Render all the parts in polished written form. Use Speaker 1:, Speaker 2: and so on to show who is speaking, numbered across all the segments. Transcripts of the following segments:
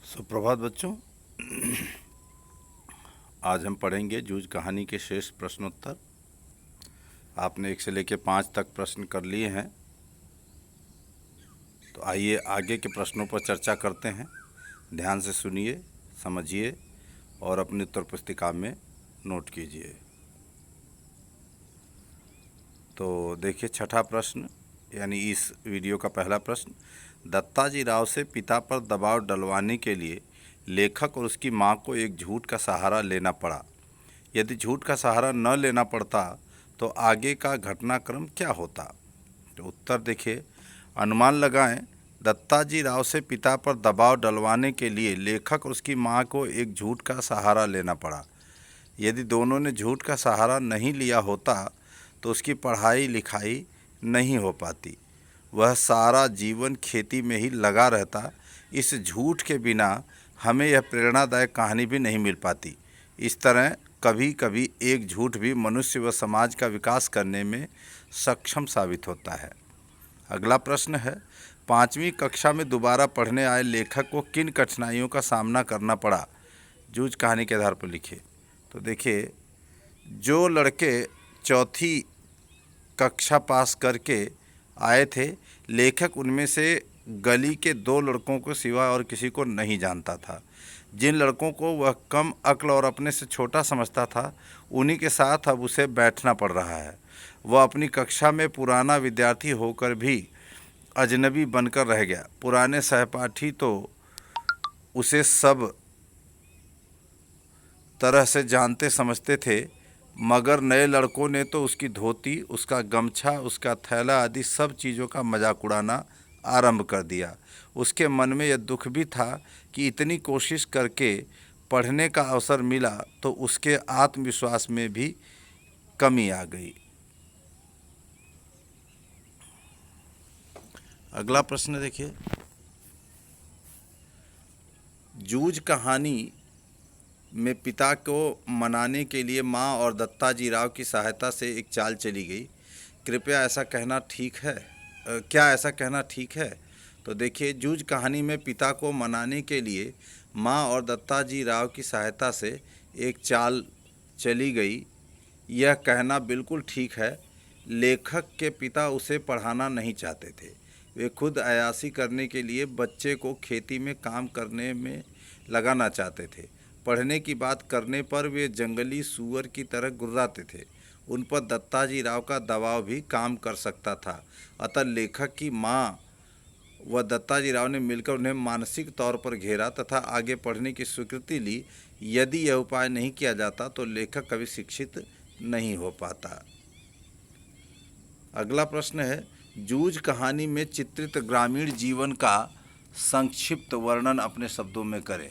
Speaker 1: सुप्रभात बच्चों। आज हम पढ़ेंगे जूझ कहानी के शेष प्रश्नोत्तर। आपने 1 से लेकर 5 तक प्रश्न कर लिए हैं, तो आइए आगे के प्रश्नों पर चर्चा करते हैं। ध्यान से सुनिए, समझिए और अपनी उत्तर पुस्तिका में नोट कीजिए। तो देखिए, छठा प्रश्न यानी इस वीडियो का पहला प्रश्न। दत्ताजी राव से पिता पर दबाव डलवाने के लिए लेखक और उसकी मां को एक झूठ का सहारा लेना पड़ा। यदि झूठ का सहारा न लेना पड़ता तो आगे का घटनाक्रम क्या होता? तो उत्तर देखिए, अनुमान लगाएं। दत्ताजी राव से पिता पर दबाव डलवाने के लिए लेखक और उसकी मां को एक झूठ का सहारा लेना पड़ा। यदि दोनों ने झूठ का सहारा नहीं लिया होता तो उसकी पढ़ाई लिखाई नहीं हो पाती। वह सारा जीवन खेती में ही लगा रहता। इस झूठ के बिना हमें यह प्रेरणादायक कहानी भी नहीं मिल पाती। इस तरह कभी कभी एक झूठ भी मनुष्य व समाज का विकास करने में सक्षम साबित होता है। अगला प्रश्न है, 5वीं कक्षा में दोबारा पढ़ने आए लेखक को किन कठिनाइयों का सामना करना पड़ा? जूझ कहानी के आधार पर लिखिए। तो देखिए, जो लड़के चौथी कक्षा पास करके आए थे, लेखक उनमें से गली के 2 लड़कों को सिवा और किसी को नहीं जानता था। जिन लड़कों को वह कम अक्ल और अपने से छोटा समझता था, उन्हीं के साथ अब उसे बैठना पड़ रहा है। वह अपनी कक्षा में पुराना विद्यार्थी होकर भी अजनबी बनकर रह गया। पुराने सहपाठी तो उसे सब तरह से जानते समझते थे, मगर नए लड़कों ने तो उसकी धोती, उसका गमछा, उसका थैला आदि सब चीज़ों का मजाक उड़ाना आरंभ कर दिया। उसके मन में यह दुख भी था कि इतनी कोशिश करके पढ़ने का अवसर मिला तो उसके आत्मविश्वास में भी कमी आ गई। अगला प्रश्न देखिए, जूझ कहानी में पिता को मनाने के लिए मां और दत्ताजी राव की सहायता से एक चाल चली गई। कृपया ऐसा कहना ठीक है? क्या ऐसा कहना ठीक है? तो देखिए, जूझ कहानी में पिता को मनाने के लिए मां और दत्ताजी राव की सहायता से एक चाल चली गई, यह कहना बिल्कुल ठीक है। लेखक के पिता उसे पढ़ाना नहीं चाहते थे। वे खुद अय्याशी करने के लिए बच्चे को खेती में काम करने में लगाना चाहते थे। पढ़ने की बात करने पर वे जंगली सूअर की तरह गुर्राते थे। उन पर दत्ताजी राव का दबाव भी काम कर सकता था। अतः लेखक की मां व दत्ताजी राव ने मिलकर उन्हें मानसिक तौर पर घेरा तथा आगे पढ़ने की स्वीकृति ली। यदि यह उपाय नहीं किया जाता तो लेखक कभी शिक्षित नहीं हो पाता। अगला प्रश्न है, जूझ कहानी में चित्रित ग्रामीण जीवन का संक्षिप्त वर्णन अपने शब्दों में करें।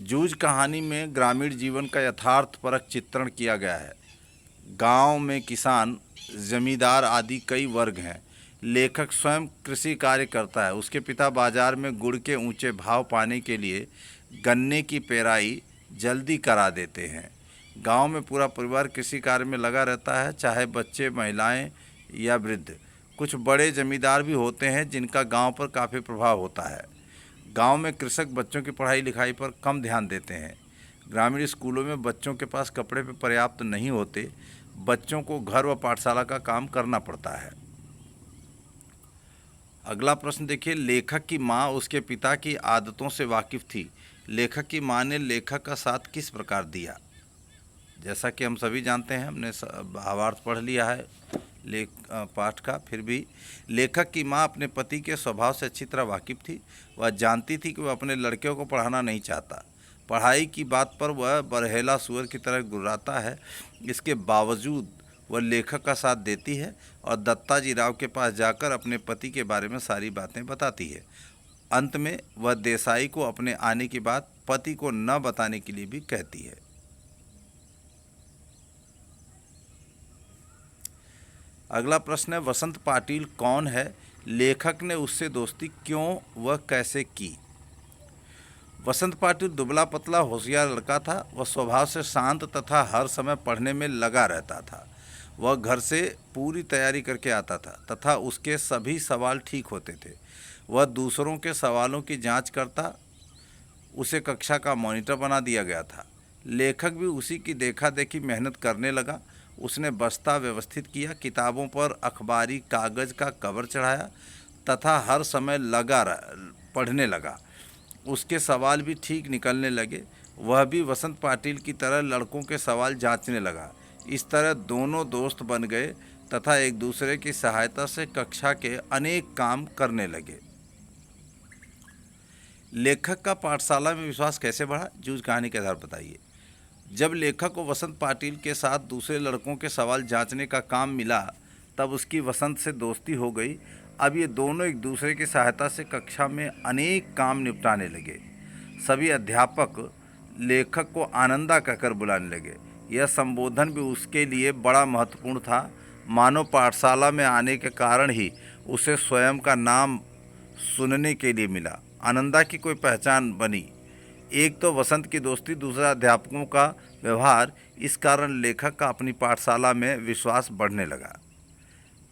Speaker 1: जूझ कहानी में ग्रामीण जीवन का यथार्थपरक चित्रण किया गया है। गांव में किसान, जमींदार आदि कई वर्ग हैं। लेखक स्वयं कृषि कार्य करता है। उसके पिता बाजार में गुड़ के ऊंचे भाव पाने के लिए गन्ने की पेराई जल्दी करा देते हैं। गांव में पूरा परिवार कृषि कार्य में लगा रहता है, चाहे बच्चे, महिलाएं या वृद्ध। कुछ बड़े जमींदार भी होते हैं जिनका गांव पर काफ़ी प्रभाव होता है। गांव में कृषक बच्चों की पढ़ाई लिखाई पर कम ध्यान देते हैं। ग्रामीण स्कूलों में बच्चों के पास कपड़े पे पर्याप्त नहीं होते। बच्चों को घर व पाठशाला का काम करना पड़ता है। अगला प्रश्न देखिए, लेखक की मां उसके पिता की आदतों से वाकिफ़ थी। लेखक की मां ने लेखक का साथ किस प्रकार दिया? जैसा कि हम सभी जानते हैं, हमने भावार्थ पढ़ लिया है पाठ का, फिर भी लेखक की मां अपने पति के स्वभाव से अच्छी तरह वाकिफ़ थी। वह जानती थी कि वह अपने लड़कियों को पढ़ाना नहीं चाहता। पढ़ाई की बात पर वह बरहेला सूअर की तरह गुर्राता है। इसके बावजूद वह लेखक का साथ देती है और दत्ताजी राव के पास जाकर अपने पति के बारे में सारी बातें बताती है। अंत में वह देसाई को अपने आने की बात पति को न बताने के लिए भी कहती है। अगला प्रश्न है, वसंत पाटिल कौन है? लेखक ने उससे दोस्ती क्यों व कैसे की? वसंत पाटिल दुबला पतला होशियार लड़का था। वह स्वभाव से शांत तथा हर समय पढ़ने में लगा रहता था। वह घर से पूरी तैयारी करके आता था तथा उसके सभी सवाल ठीक होते थे। वह दूसरों के सवालों की जांच करता। उसे कक्षा का मॉनिटर बना दिया गया था। लेखक भी उसी की देखा देखी मेहनत करने लगा। उसने बस्ता व्यवस्थित किया, किताबों पर अखबारी कागज़ का कवर चढ़ाया तथा हर समय पढ़ने लगा। उसके सवाल भी ठीक निकलने लगे। वह भी वसंत पाटिल की तरह लड़कों के सवाल जांचने लगा। इस तरह दोनों दोस्त बन गए तथा एक दूसरे की सहायता से कक्षा के अनेक काम करने लगे। लेखक का पाठशाला में विश्वास कैसे बढ़ा, जूझ कहानी के आधार बताइए। जब लेखक को वसंत पाटिल के साथ दूसरे लड़कों के सवाल जांचने का काम मिला, तब उसकी वसंत से दोस्ती हो गई। अब ये दोनों एक दूसरे की सहायता से कक्षा में अनेक काम निपटाने लगे। सभी अध्यापक लेखक को आनंदा कहकर बुलाने लगे। यह संबोधन भी उसके लिए बड़ा महत्वपूर्ण था। मानव पाठशाला में आने के कारण ही उसे स्वयं का नाम सुनने के लिए मिला। आनंदा की कोई पहचान बनी। एक तो वसंत की दोस्ती, दूसरा अध्यापकों का व्यवहार। इस कारण लेखक का अपनी पाठशाला में विश्वास बढ़ने लगा।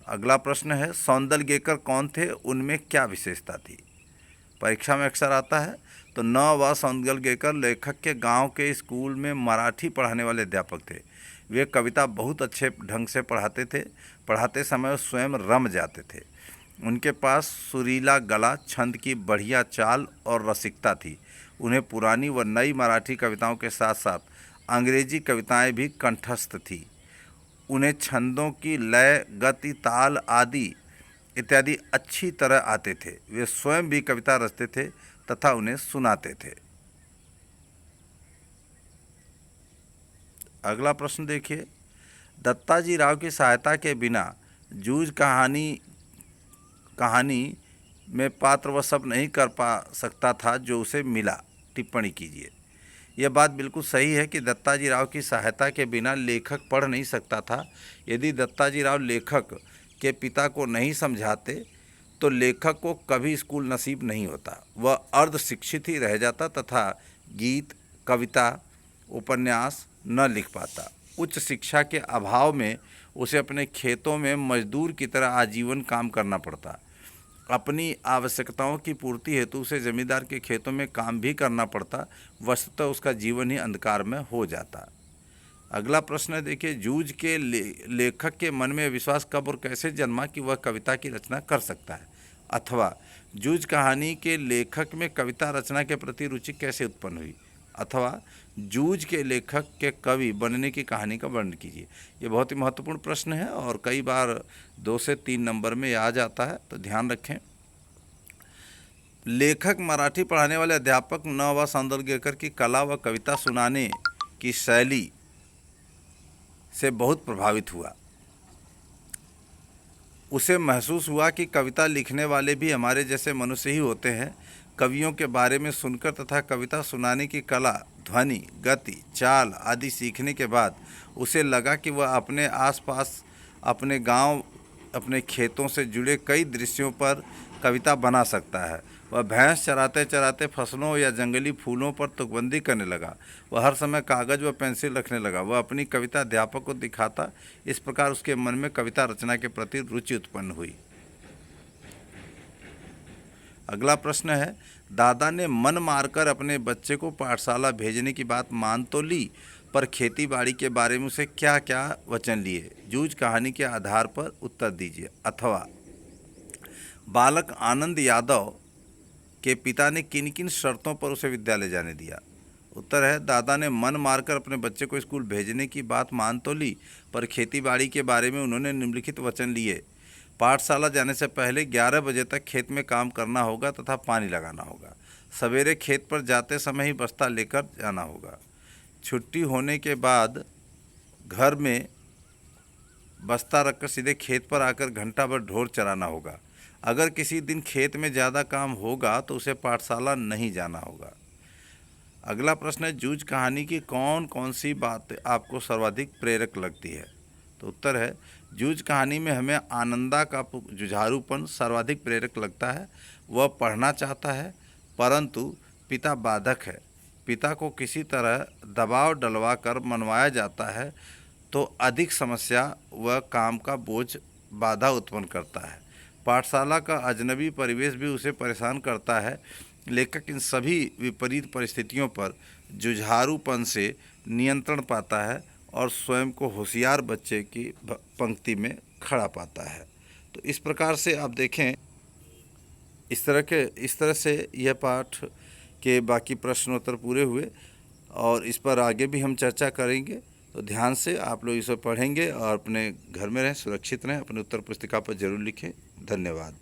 Speaker 1: अगला प्रश्न है, सौंदलगेकर कौन थे, उनमें क्या विशेषता थी। परीक्षा में अक्सर आता है। तो न व सौंदलगेकर लेखक के गांव के स्कूल में मराठी पढ़ाने वाले अध्यापक थे। वे कविता बहुत अच्छे ढंग से पढ़ाते थे। पढ़ाते समय स्वयं रम जाते थे। उनके पास सुरीला गला, छंद की बढ़िया चाल और रसिकता थी। उन्हें पुरानी व नई मराठी कविताओं के साथ साथ अंग्रेजी कविताएं भी कंठस्थ थी। उन्हें छंदों की लय, गति, ताल आदि इत्यादि अच्छी तरह आते थे। वे स्वयं भी कविता रचते थे तथा उन्हें सुनाते थे। अगला प्रश्न देखिए, दत्ताजी राव की सहायता के बिना जूझ कहानी में पात्र वह सब नहीं कर पा सकता था जो उसे मिला। टिप्पणी कीजिए। यह बात बिल्कुल सही है कि दत्ताजी राव की सहायता के बिना लेखक पढ़ नहीं सकता था। यदि दत्ताजी राव लेखक के पिता को नहीं समझाते तो लेखक को कभी स्कूल नसीब नहीं होता। वह अर्ध शिक्षित ही रह जाता तथा गीत, कविता, उपन्यास न लिख पाता। उच्च शिक्षा के अभाव में उसे अपने खेतों में मजदूर की तरह आजीवन काम करना पड़ता। अपनी आवश्यकताओं की पूर्ति हेतु उसे जमींदार के खेतों में काम भी करना पड़ता। वस्तुतः उसका जीवन ही अंधकार में हो जाता। अगला प्रश्न है, देखिए, जूझ के लेखक के मन में विश्वास कब और कैसे जन्मा कि वह कविता की रचना कर सकता है, अथवा जूझ कहानी के लेखक में कविता रचना के प्रति रुचि कैसे उत्पन्न हुई, अथवा जूझ के लेखक के कवि बनने की कहानी का वर्णन कीजिए। ये बहुत ही महत्वपूर्ण प्रश्न है और कई बार 2 से 3 नंबर में आ जाता है, तो ध्यान रखें। लेखक मराठी पढ़ाने वाले अध्यापक न व सौंदलगेकर की कला व कविता सुनाने की शैली से बहुत प्रभावित हुआ। उसे महसूस हुआ कि कविता लिखने वाले भी हमारे जैसे मनुष्य ही होते हैं। कवियों के बारे में सुनकर तथा कविता सुनाने की कला, ध्वनि, गति, चाल आदि सीखने के बाद उसे लगा कि वह अपने आसपास, अपने गांव, अपने खेतों से जुड़े कई दृश्यों पर कविता बना सकता है। वह भैंस चराते चराते फसलों या जंगली फूलों पर तुकबंदी करने लगा। वह हर समय कागज़ व पेंसिल रखने लगा। वह अपनी कविता अध्यापक को दिखाता। इस प्रकार उसके मन में कविता रचना के प्रति रुचि उत्पन्न हुई। अगला प्रश्न है, दादा ने मन मारकर अपने बच्चे को पाठशाला भेजने की बात मान तो ली, पर खेती बाड़ी के बारे में उसे क्या क्या वचन लिए। जूझ कहानी के आधार पर उत्तर दीजिए। अथवा बालक आनंद यादव के पिता ने किन किन शर्तों पर उसे विद्यालय जाने दिया। उत्तर है, दादा ने मन मारकर अपने बच्चे को स्कूल भेजने की बात मान तो ली, पर खेती बाड़ी के बारे में उन्होंने निम्नलिखित वचन लिए। पाठशाला जाने से पहले 11 बजे तक खेत में काम करना होगा तथा पानी लगाना होगा। सवेरे खेत पर जाते समय ही बस्ता लेकर जाना होगा। छुट्टी होने के बाद घर में बस्ता रखकर सीधे खेत पर आकर घंटा भर ढोर चराना होगा। अगर किसी दिन खेत में ज़्यादा काम होगा तो उसे पाठशाला नहीं जाना होगा। अगला प्रश्न है, जूझ कहानी की कौन कौन सी बात आपको सर्वाधिक प्रेरक लगती है। तो उत्तर है, जूझ कहानी में हमें आनंदा का जुझारूपन सर्वाधिक प्रेरक लगता है। वह पढ़ना चाहता है परंतु पिता बाधक है। पिता को किसी तरह दबाव डलवा कर मनवाया जाता है तो अधिक समस्या व काम का बोझ बाधा उत्पन्न करता है। पाठशाला का अजनबी परिवेश भी उसे परेशान करता है। लेखक इन सभी विपरीत परिस्थितियों पर जुझारूपन से नियंत्रण पाता है और स्वयं को होशियार बच्चे की पंक्ति में खड़ा पाता है। तो इस प्रकार से आप देखें, इस तरह से यह पाठ के बाकी प्रश्नोत्तर पूरे हुए और इस पर आगे भी हम चर्चा करेंगे। तो ध्यान से आप लोग इसे पढ़ेंगे और अपने घर में रहें, सुरक्षित रहें, अपने उत्तर पुस्तिका पर जरूर लिखें। धन्यवाद।